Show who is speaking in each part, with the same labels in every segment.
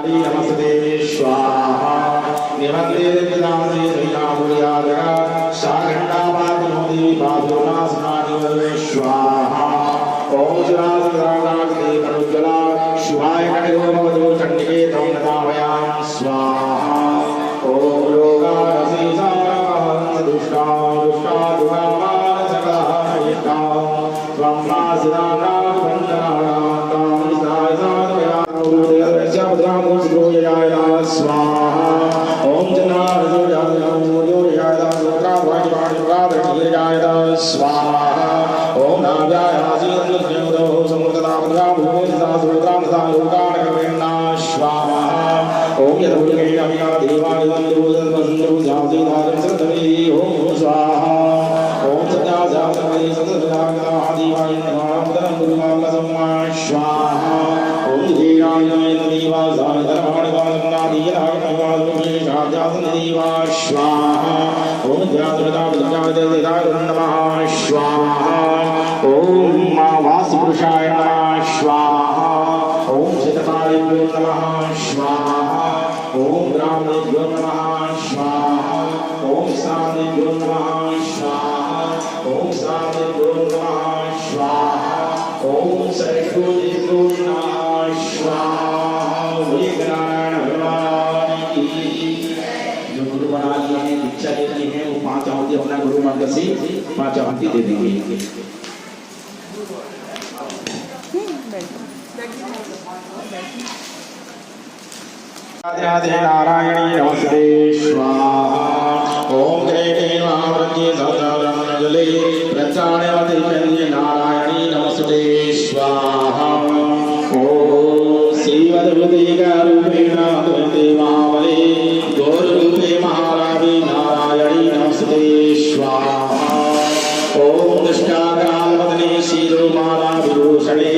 Speaker 1: नमस्ते स्वाहा निवंदे विदांते श्रीरामुर्यादगा सागंडावादनोदि पादोनासनानि स्वाहा ओम ज्वालाग्नि करुज्ज्वला शिवाय नमो भवतु चंडिके तं नमामयाम स्वाहा ओम रोगारसीसां दुष्टा दुष्टा दुरामान सकलायिता त्वं मासिदानां स्वाहा ओम स्वाहा ओम स्वाहा ओम वासुपुरुषाय नमः स्वाहा ओम चित्रपालिभ्यो नमः स्वाहा ओम ब्राह्मणेभ्यो नमः स्वाहा ओम सामनेभ्यो नमः स्वाहा ओम सामनेभ्यो नमः स्वाहा ओम सरस्वतीभ्यो नमः स्वाहा नारायण भगवान की जो गुरु महाराज ने दीक्षा देनी है वो 5 आहुति अपना गुरु मंत्र से 5 आहुति दे देंगे। राधे नारायणी नमस्ते स्वाहा ओम जय महावृत्ति सहस्रमण्डले प्रचारवति चंद्र नारायणी नमस्ते स्वाहा ओम श्रीवद्भुतिकारूपेण देवावले गौररूपे महारानी नारायणी नमस्ते स्वाहा ओम दुष्टाकालवदने शीलोमाला विभूषणे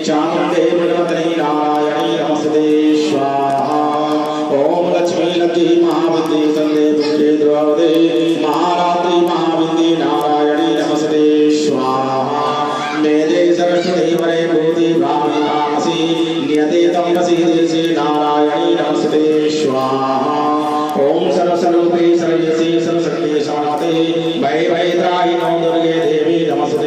Speaker 1: चामुण्डे भगवतने नारायणी नमस्ते स्वाहा ओम लक्ष्मी लक्ष्मी महाविद्ये संदे पुत्रे द्रवदे महारात्रि महाविद्ये नारायणी नमस्ते स्वाहा मेदे सरस्वती वरे भूति ब्राह्मी तामसी नियते तमसी देशे नारायणी नमस्ते स्वाहा ओम सर्वस्वरूपे सर्वेशे सर्वशक्ति शमनते भय भय त्राहि नो दुर्गे देवी नमस्ते